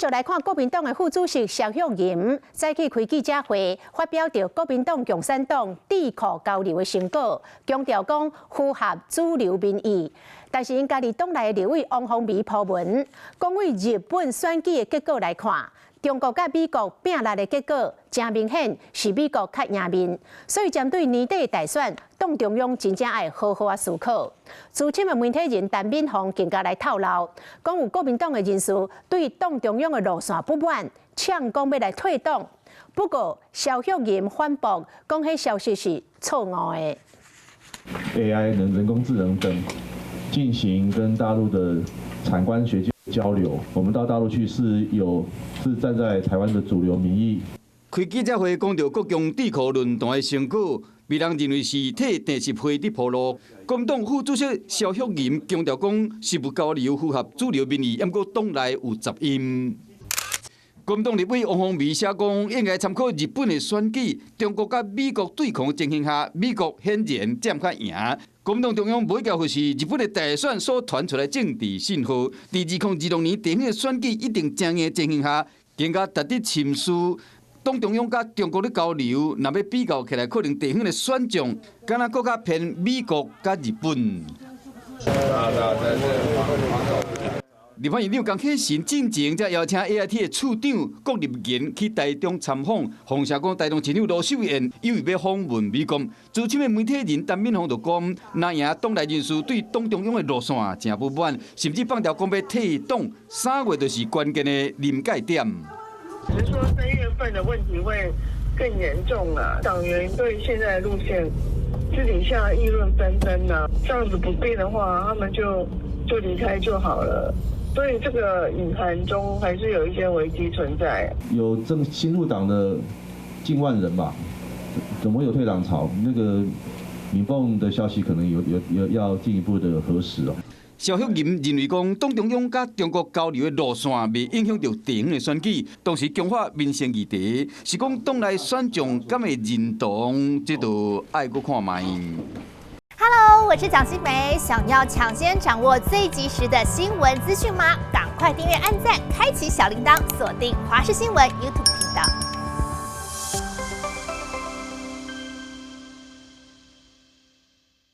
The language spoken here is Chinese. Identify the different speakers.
Speaker 1: 续来看国民党的副主席肖向吟早起开记者会，发表着国民党、共产党智库交流的成果，强调讲符合主流民意。但是因家己党内的立委王凤仪抛文，讲为日本选举的结果来看，中国甲美国拼力的结果，真明显是美国较赢面。所以针对年底的大选，党中央真正爱好好思考。资深的媒体人陈敏宏更加来透露，讲有国民党的人士对党中央的路线不满，呛讲要来退党。不过肖向吟反驳，讲迄消息是错误的。
Speaker 2: AI、人工智能等进行跟大陆的产官学界交流，我们到大陆去是站在台湾的主流民意。
Speaker 3: 开记者会讲到国共智库论坛的成果，被人认为是替第10会的铺路。国民党副主席肖向吟强调讲，是不交流符合主流民意，不过党内有杂音。国民党立委王凤仪写讲，应该参考日本的选举，中国甲美国对抗的情形下，美国显然占较赢。国民党中央袂交忽视日本的大选所传出来政治信号，在2026年地方的选举一定争赢的情形下，更加值得深思。党中央甲中国的交流，若要比较起来，可能地方的选将，敢若更加偏美国甲日本。立法院长江启臣进前才邀请 AIT 的处长郭立言去台中参访，风声讲台中市长罗秀燕有意要访问美国。资深的媒体人陈敏宏就讲，那赢党内人士对党中央的路线真不满，甚至放调讲要退党，3月就是关键的临界点。
Speaker 4: 只是说3月份的问题会更严重了，党员对现在的路线私底下议论纷纷呢，这样子不变的话，他们就离开就好了。所以这个隐含中还是有一些危机存在。
Speaker 2: 有新入党的近万人吧，怎么会有退党潮？那个民众的消息可能有要进一步的核实哦。
Speaker 3: 肖向吟认为讲，党中央甲中国交流的路线未影响到地方的选举，同时强化民生议题，是讲党内选将敢会认同，这就爱搁看卖。
Speaker 5: Hello， 我是蒋欣梅。想要抢先掌握最及时的新闻资讯吗？赶快订阅、按赞、开启小铃铛，锁定华视新闻 YouTube 频道。